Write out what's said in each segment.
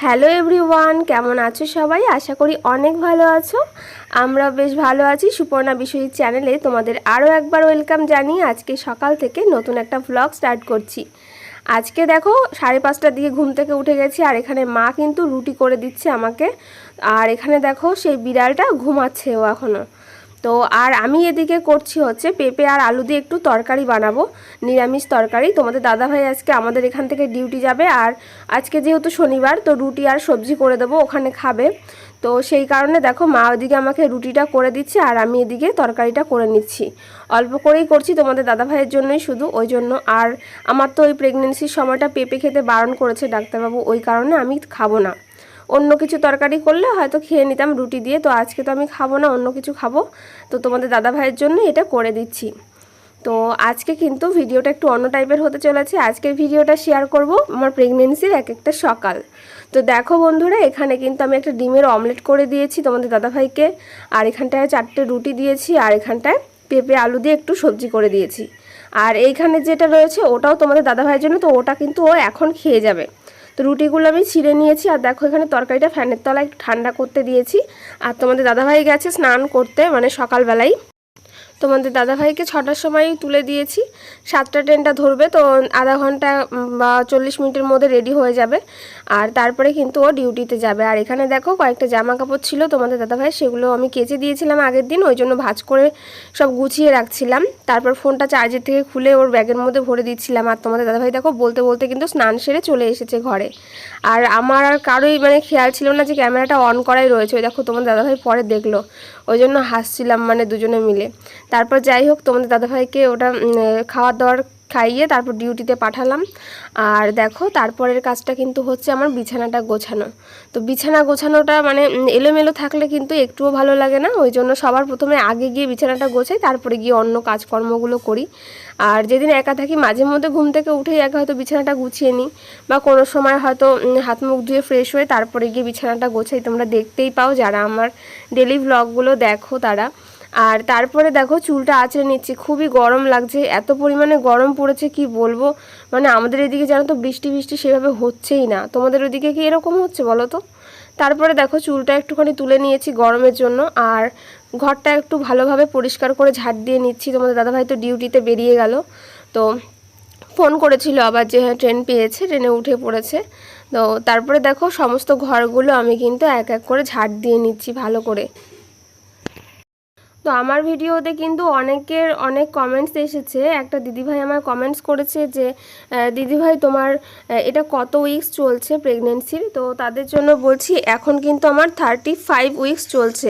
Hello everyone, কেমন আছো সবাই? আশা করি অনেক ভালো আছো। আমরা বেশ ভালো আছি। সুপর্ণা বিষয়ী চ্যানেলে তোমাদের আরও একবার ওয়েলকাম জানিয়ে আজকে সকাল থেকে নতুন একটা ভ্লগ স্টার্ট করছি। আজকে দেখো 5:30টার দিকে ঘুম থেকে উঠে গেছি, আর এখানে মা কিন্তু রুটি করে দিচ্ছে আমাকে। আর এখানে দেখো সেই বিড়ালটা ঘুমাচ্ছে ও এখনও। তো আর আমি এদিকে করছি হচ্ছে পেঁপে আর আলু দিয়ে একটু তরকারি বানাবো, নিরামিষ তরকারি। তোমাদের দাদাভাই আজকে আমাদের এখান থেকে ডিউটি যাবে, আর আজকে যেহেতু শনিবার তো রুটি আর সবজি করে দেবো, ওখানে খাবে। তো সেই কারণে দেখো মা ওদিকে আমাকে রুটিটা করে দিচ্ছে আর আমি এদিকে তরকারিটা করে নিচ্ছি। অল্প করেই করছি তোমাদের দাদাভাইয়ের জন্যই শুধু, ওই জন্য। আর আমার তো ওই প্রেগনেন্সির সময়টা পেঁপে খেতে বারণ করেছে ডাক্তারবাবু, ওই কারণে আমি খাবো না। অন্য কিছু তরকারি করলে হয়তো খেয়ে নিতাম রুটি দিয়ে, তো আজকে তো আমি খাবো না, অন্য কিছু খাবো। তো তোমাদের দাদাভাইয়ের জন্য এটা করে দিচ্ছি। তো আজকে কিন্তু ভিডিওটা একটু অন্য টাইপের হতে চলেছে। আজকের ভিডিওটা শেয়ার করব আমার প্রেগনেন্সির এক একটা সকাল। তো দেখো বন্ধুরা, এখানে কিন্তু আমি একটা ডিমের অমলেট করে দিয়েছি তোমাদের দাদাভাইকে, আর এখানটায় 4টে রুটি দিয়েছি, আর এখানটায় পেঁপে আলু দিয়ে একটু সবজি করে দিয়েছি। আর এইখানে যেটা রয়েছে ওটাও তোমাদের দাদাভাইয়ের জন্য, তো ওটা কিন্তু ও এখন খেয়ে যাবে। তো রুটিগুলো আমি ছিঁড়ে নিয়েছি, আর দেখো এখানে তরকারিটা ফ্যানের তলায় একটু ঠান্ডা করতে দিয়েছি। আর তোমাদের দাদাভাই গেছে স্নান করতে, মানে সকালবেলায়। তোমাদের দাদাভাইকে 6টার সময় তুলে দিয়েছি, 7টা ট্রেনটা ধরবে, তো আধা ঘন্টা বা 40 মিনিটের মধ্যে রেডি হয়ে যাবে। আর তারপরে কিন্তু ও ডিউটিতে যাবে। আর এখানে দেখো কয়েকটা জামা কাপড় ছিল তোমাদের দাদাভাই, সেগুলো আমি কেচে দিয়েছিলাম আগের দিন, ওই জন্য ভাঁজ করে সব গুছিয়ে রাখছিলাম। তারপর ফোনটা চার্জের থেকে খুলে ওর ব্যাগের মধ্যে ভরে দিচ্ছিলাম। আর তোমাদের দাদাভাই দেখো বলতে বলতে কিন্তু স্নান সেরে চলে এসেছে ঘরে। আর আমার আর কারোই মানে খেয়াল ছিল না যে ক্যামেরাটা অন করাই রয়েছে। ওই দেখো তোমাদের দাদাভাই পরে দেখলো, ওই জন্য হাসছিলাম মানে দুজনে মিলে। তারপর যাই হোক তোমাদের দাদাভাইকে ওটা খাওয়ার দাওয়ার খাইয়ে তারপর ডিউটিতে পাঠালাম। আর দেখো তারপরের কাজটা কিন্তু হচ্ছে আমার বিছানাটা গোছানো। তো বিছানা গোছানোটা মানে এলোমেলো থাকলে কিন্তু একটুও ভালো লাগে না, ওই জন্য সবার প্রথমে আগে গিয়ে বিছানাটা গোছাই, তারপরে গিয়ে অন্য কাজকর্মগুলো করি। আর যেদিন একা থাকি মাঝে মধ্যে ঘুম থেকে উঠেই একা হয়তো বিছানাটা গুছিয়ে নিই, বা কোনো সময় হয়তো হাত মুখ ধুয়ে ফ্রেশ হয়ে তারপরে গিয়ে বিছানাটা গোছাই। তোমরা দেখতেই পাও যারা আমার ডেলি ভ্লগগুলো দেখো তারা। আর তারপরে দেখো চুলটা আঁচড়ে নিচ্ছি, খুবই গরম লাগছে, এত পরিমাণে গরম পড়েছে কি বলবো। মানে আমাদের এদিকে জানো তো বৃষ্টি বৃষ্টি সেভাবে হচ্ছেই না, তোমাদের ওদিকে কি এরকম হচ্ছে বলো তো? তারপরে দেখো চুলটা একটুখানি তুলে নিয়েছি গরমের জন্য, আর ঘরটা একটু ভালোভাবে পরিষ্কার করে ঝাড় দিয়ে নিচ্ছি। তোমাদের দাদাভাই তো ডিউটিতে বেরিয়ে গেল, তো ফোন করেছিল আবার যে হ্যাঁ ট্রেন পেয়েছে, ট্রেনে উঠে পড়েছে। তো তারপরে দেখো সমস্ত ঘরগুলো আমি কিন্তু এক এক করে ঝাড় দিয়ে নিচ্ছি ভালো করে। তো আমার ভিডিওতে কিন্তু অনেকের অনেক কমেন্টস এসেছে। একটা দিদিভাই আমার কমেন্টস করেছে যে দিদিভাই তোমার এটা কত উইকস চলছে প্রেগনেন্সির। তো তাদের জন্য বলছি এখন কিন্তু আমার 35 উইকস চলছে,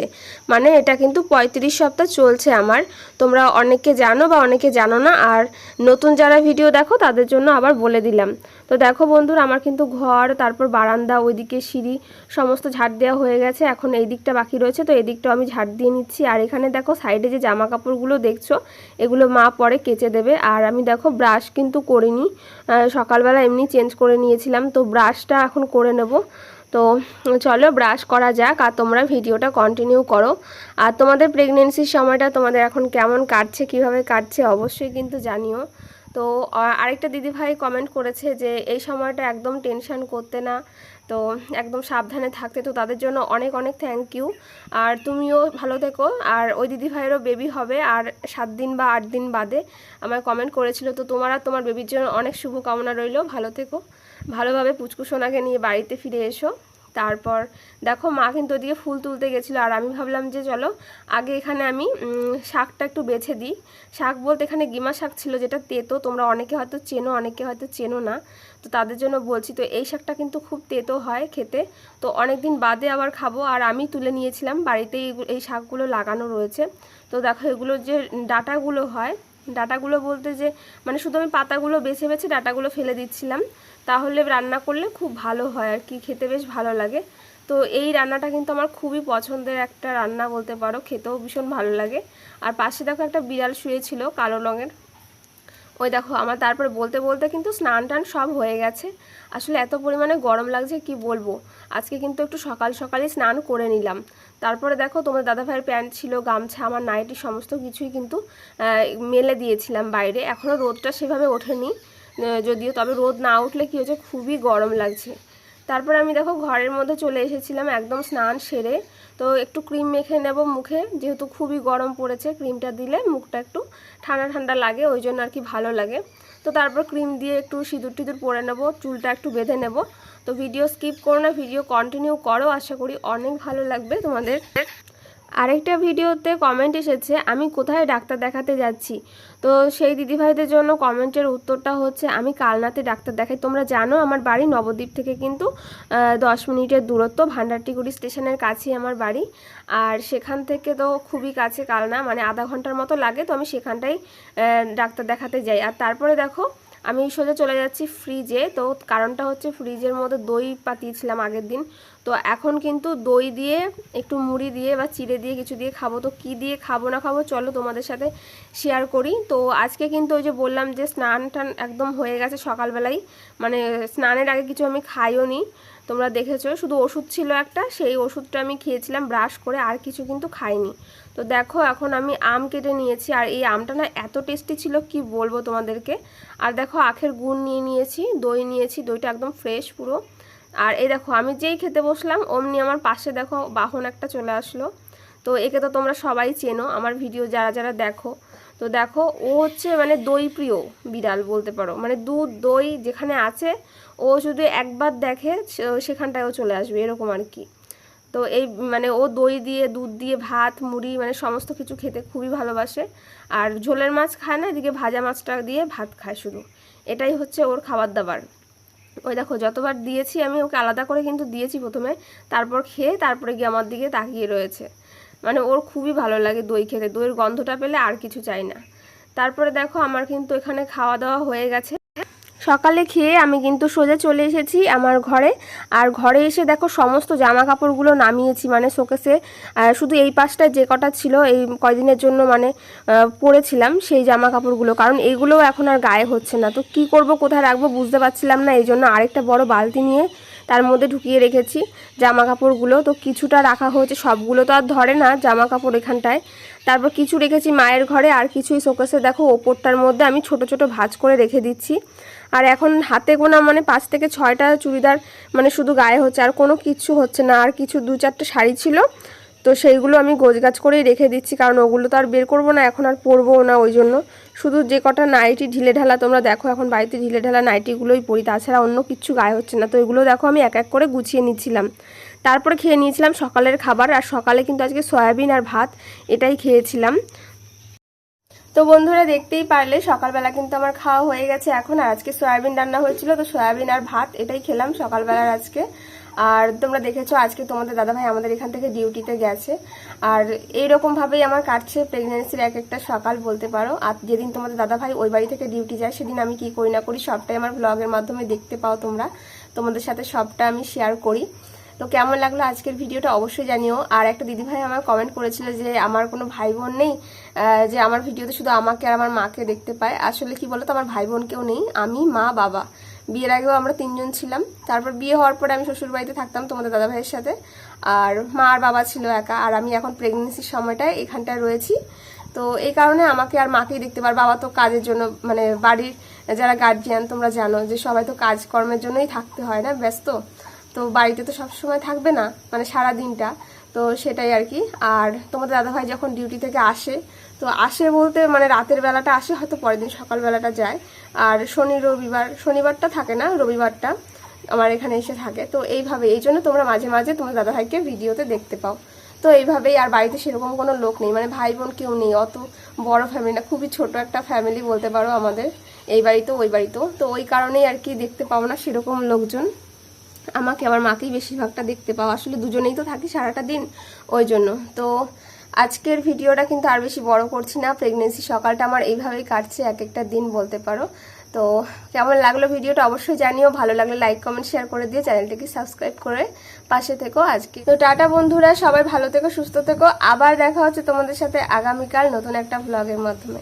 মানে এটা কিন্তু 35 সপ্তাহ চলছে আমার। তোমরা অনেকে জানো বা অনেকে জানো না, আর নতুন যারা ভিডিও দেখো তাদের জন্য আবার বলে দিলাম। তো দেখো বন্ধুরা, আমার কিন্তু ঘর, তারপর বারান্দা, ওইদিকে সিঁড়ি সমস্ত ঝাড় দেওয়া হয়ে গেছে। এখন এই দিকটা বাকি রয়েছে, তো এই দিকটাও আমি ঝাড় দিয়ে নিচ্ছি। আর এখানে দেখো সাইডে যে জামা কাপড়গুলো দেখছো এগুলো মা পরে কেচে দেবে। আর আমি দেখো ব্রাশ কিন্তু করিনি, সকালবেলা এমনি চেঞ্জ করে নিয়েছিলাম, তো ব্রাশটা এখন করে নেব। তো চলো ব্রাশ করা যাক, আর তোমরা ভিডিওটা কন্টিনিউ করো। আর তোমাদের প্রেগনেন্সির সময়টা তোমাদের এখন কেমন কাটছে, কিভাবে কাটছে অবশ্যই কিন্তু জানিও। তো আরেকটা দিদিভাই কমেন্ট করেছে যে এই সময়টা একদম টেনশন করতে না, তো একদম সাবধানে থাকতে। তো তাদের জন্য অনেক অনেক থ্যাংক ইউ। আর তুমিও ভালো থেকো। আর ওই দিদিভাইয়েরও বেবি হবে আর 7 দিন বা 8 দিন বাদে আমায় কমেন্ট করেছিল। তো তোমার আর তোমার বেবির জন্য অনেক শুভকামনা রইল, ভালো থেকো, ভালোভাবে পুচকুসোনাকে নিয়ে বাড়িতে ফিরে এসো। তারপর দেখো মা কিন্তু ওদিকে ফুল তুলতে গেছিলো, আর আমি ভাবলাম যে চলো আগে এখানে আমি শাকটা একটু বেছে দিই। শাক বলতে এখানে গিমা শাক ছিল, যেটা তেতো, তোমরা অনেকে হয়তো চেনো অনেকে হয়তো চেনো না, তো তাদের জন্য বলছি। তো এই শাকটা কিন্তু খুব তেতো হয় খেতে, তো অনেক দিন বাদে আবার খাবো। আর আমি তুলে নিয়েছিলাম, বাড়িতেই এই শাকগুলো লাগানো রয়েছে। তো দেখো এগুলো যে ডাঁটাগুলো হয়, ডাঁটাগুলো বলতে যে মানে শুধু আমি পাতাগুলো বেছে বেছে ডাঁটাগুলো ফেলে দিচ্ছিলাম, তাহলে রান্না করলে খুব ভালো হয় আর কি, খেতে বেশ ভালো লাগে। তো এই রান্নাটা কিন্তু আমার খুবই পছন্দের একটা রান্না বলতে পারো, খেতেও ভীষণ ভালো লাগে। আর পাশে দেখো একটা বিড়াল শুয়েছিল কালো রঙের, ওই দেখো আমার তারপরে বলতে বলতে কিন্তু স্নান টান সব হয়ে গেছে। আসলে এত পরিমাণে গরম লাগছে কি বলবো, আজকে কিন্তু একটু সকাল সকালই স্নান করে নিলাম। তারপরে দেখো তোমার দাদাভাইয়ের প্যান্ট ছিল, গামছা, আমার নাইটি সমস্ত কিছুই কিন্তু মেলে দিয়েছিলাম বাইরে। এখনও রোদটা সেভাবে ওঠেনি যদিও, তবে রোদ না উঠলে কী হচ্ছে খুবই গরম লাগছে। তারপর আমি দেখো ঘরের মধ্যে চলে এসেছিলাম একদম স্নান সেরে। তো একটু ক্রিম মেখে নেব মুখে, যেহেতু খুবই গরম পড়েছে, ক্রিমটা দিলে মুখটা একটু ঠান্ডা ঠান্ডা লাগে, ওই জন্য আর কি ভালো লাগে। তো তারপর ক্রিম দিয়ে একটু সিঁদুর টিঁদুর পরে নেব, চুলটা একটু বেঁধে নেব। তো ভিডিও স্কিপ করো না, ভিডিও কন্টিনিউ করো, আশা করি অনেক ভালো লাগবে তোমাদের। আরেকটা ভিডিওতে কমেন্ট এসেছে আমি কোথায় ডাক্তার দেখাতে যাচ্ছি। তো সেই দিদিভাইদের জন্য কমেন্টের উত্তরটা হচ্ছে আমি কালনাতে ডাক্তার দেখাই। তোমরা জানো আমার বাড়ি নবদ্বীপ থেকে কিন্তু 10 মিনিটের দূরত্ব, ভান্ডারটিগুড়ি স্টেশনের কাছেই আমার বাড়ি। আর সেখান থেকে তো খুবই কাছে কালনা, মানে আধা ঘন্টার মতো লাগে। তো আমি সেখানটাই ডাক্তার দেখাতে যাই। আর তারপরে দেখো আমি সোজা চলে যাচ্ছি ফ্রিজে। তো কারণটা হচ্ছে ফ্রিজের মধ্যে দই পাতিয়েছিলাম আগের দিন, তো এখন কিন্তু দই দিয়ে একটু মুড়ি দিয়ে বা চিড়ে দিয়ে কিছু দিয়ে খাবো। তো কি দিয়ে খাবো না খাবো চলো তোমাদের সাথে শেয়ার করি। তো আজকে কিন্তু ওই যে বললাম যে স্নান টান একদম হয়ে গেছে সকালবেলাই, মানে স্নানের আগে কিছু আমি খাইও নি, তোমরা দেখেছো। শুধু ওষুধ ছিল একটা, সেই ওষুধটা আমি খেয়েছিলাম ব্রাশ করে, আর কিছু কিন্তু খাইনি। তো দেখো এখন আমি আম কেটে নিয়েছি, আর এই আমটা না এত টেস্টি ছিল কি বলবো তোমাদেরকে। আর দেখো আখের গুড় নিয়ে নিয়েছি, দই নিয়েছি, দইটা একদম ফ্রেশ পুরো। আর এই দেখো আমি যেই খেতে বসলাম অমনি আমার পাশে দেখো বাহন একটা চলে আসলো। তো একে তো তোমরা সবাই চেনো, আমার ভিডিও যারা যারা দেখো। তো দেখো ও হচ্ছে মানে দই প্রিয় বিড়াল বলতে পারো, মানে দুধ দই যেখানে আছে ও যদি একবার দেখে সেখানটায়ও চলে আসবে এরকম আর কি। তো এই মানে ও দই দিয়ে দুধ দিয়ে ভাত মুড়ি মানে সমস্ত কিছু খেতে খুবই ভালোবাসে। আর ঝোলের মাছ খায় না, এদিকে ভাজা মাছটা দিয়ে ভাত খায় শুধু, এটাই হচ্ছে ওর খাবার দাবার। ওই দেখো যতবার দিয়েছি আমি ওকে আলাদা করে কিন্তু দিয়েছি প্রথমে, তারপর খেয়ে তারপরে গিয়ে আমার দিকে তাকিয়ে রয়েছে। মানে ওর খুবই ভালো লাগে দই খেতে, দইয়ের গন্ধটা পেলে আর কিছু চাই না। তারপরে দেখো আমার কিন্তু এখানে খাওয়া দাওয়া হয়ে গেছে। সকালে খেয়ে আমি কিন্তু সোজা চলে এসেছি আমার ঘরে। আর ঘরে এসে দেখো সমস্ত জামা কাপড়গুলো নামিয়েছি, মানে শোকেসে শুধু এই পাশটায় যে কটা ছিল এই কয়দিনের জন্য মানে পরেছিলাম সেই জামা কাপড়গুলো, কারণ এইগুলোও এখন আর গায়ে হচ্ছে না। তো কি করব কোথায় রাখবো বুঝতে পারছিলাম না, এই জন্য আরেকটা বড় বালতি নিয়ে তার মধ্যে ঢুকিয়ে রেখেছি জামা কাপড়গুলো। তো কিছুটা রাখা হয়েছে, সবগুলো তো আর ধরে না জামা কাপড় এখানটায়। তারপর কিছু রেখেছি মায়ের ঘরে, আর কিছুই শোকেসে দেখো ওপরটার মধ্যে আমি ছোট ছোট ভাঁজ করে রেখে দিচ্ছি। আর এখন হাতে গোনা মানে 5 থেকে 6টা চুড়িদার মানে শুধু গায়ে হচ্ছে, আর কোনো কিছু হচ্ছে না। আর কিছু 2-4টে শাড়ি ছিল, তো সেইগুলো আমি গোছগাছ করেই রেখে দিচ্ছি, কারণ ওগুলো তো আর বের করবো না এখন, আর পরবও না, ওই জন্য শুধু যে কটা নাইটি ঢিলে ঢালা, তোমরা দেখো এখন বাড়িতে ঢিলে ঢালা নাইটিগুলোই পরি, তাছাড়া অন্য কিছু গায়ে হচ্ছে না। তো এগুলো দেখো আমি এক এক করে গুছিয়ে নিচ্ছিলাম। তারপরে খেয়ে নিয়েছিলাম সকালের খাবার। আর সকালে কিন্তু আজকে সয়াবিন আর ভাত এটাই খেয়েছিলাম। তো বন্ধুরা দেখতেই পারলে সকালবেলা কিন্তু আমার খাওয়া হয়ে গেছে এখন। আর আজকে সয়াবিন রান্না হয়েছিল, তো সয়াবিন আর ভাত এটাই খেলাম সকালবেলার আজকে। আর তোমরা দেখেছো আজকে তোমাদের দাদাভাই আমাদের এখান থেকে ডিউটিতে গেছে। আর এইরকমভাবেই আমার কাটছে প্রেগনেন্সির এক একটা সকাল বলতে পারো। আর যেদিন তোমাদের দাদাভাই ওই বাড়ি থেকে ডিউটি যায় সেদিন আমি কি করি না করি সবটাই আমার ব্লগের মাধ্যমে দেখতে পাও তোমরা, তোমাদের সাথে সবটা আমি শেয়ার করি। তো কেমন লাগলো আজকের ভিডিওটা অবশ্যই জানিও। আর একটা দিদিভাই আমার কমেন্ট করেছিল যে আমার কোনো ভাই বোন নেই, যে আমার ভিডিওতে শুধু আমাকে আর আমার মাকে দেখতে পায়। আসলে কি বলতো আমার ভাই বোন কেউ নেই, আমি মা বাবা। বিয়ের আগেও আমরা 3 জন ছিলাম, তারপর বিয়ে হওয়ার পরে আমি শ্বশুর বাড়িতে থাকতাম তোমাদের দাদা ভাইয়ের সাথে। আর মা আর বাবা ছিল একা, আর আমি এখন প্রেগনেন্সির সময়টায় এখানটায় রয়েছি। তো এই কারণে আমাকে আর মাকেই দেখতে পার। বাবা তো কাজের জন্য মানে বাড়ির যারা গার্জিয়ান তোমরা জানো যে সবাই তো কাজকর্মের জন্যই থাকতে হয় না, ব্যস্ত। তো বাড়িতে তো সব সময় থাকবে না মানে সারা দিনটা, তো সেটাই আর কি। আর তোমাদের দাদাভাই যখন ডিউটি থেকে আসে, তো আসে বলতে মানে রাতের বেলাটা আসে, হয়তো পরের দিন সকালবেলাটা যায়। আর শনিবারটা থাকে না, রবিবারটা আমার এখানে এসে থাকে। তো এইভাবে এই জন্য তোমরা মাঝে মাঝে তোমার দাদাভাইকে ভিডিওতে দেখতে পাও। তো এইভাবেই। আর বাড়িতে সেরকম কোনো লোক নেই, মানে ভাই বোন কেউ নেই, অত বড় ফ্যামিলি না, খুবই ছোট একটা ফ্যামিলি বলতে পারো আমাদের, এই বাড়িতেও ওই বাড়িতেও। তো ওই কারণেই আর কি দেখতে পাও না সেরকম লোকজন, আমাকে আমার মাকেই বেশিরভাগটা দেখতে পাও। আসলে দুজনেই তো থাকি সারাটা দিন, ওই জন্য। তো আজকের ভিডিওটা কিন্তু আর বেশি বড় করছি না, প্রেগনেন্সি সকালটা আমার এইভাবেই কাটছে এক একটা দিন বলতে পারো। তো কেমন লাগলো ভিডিওটা অবশ্যই জানিও, ভালো লাগলে লাইক কমেন্ট শেয়ার করে দিয়ে চ্যানেলটিকে সাবস্ক্রাইব করে পাশে থেকো আজকে। তো টাটা বন্ধুরা, সবাই ভালো থেকো সুস্থ থেকো, আবার দেখা হচ্ছে তোমাদের সাথে আগামীকাল নতুন একটা ভ্লগের মাধ্যমে।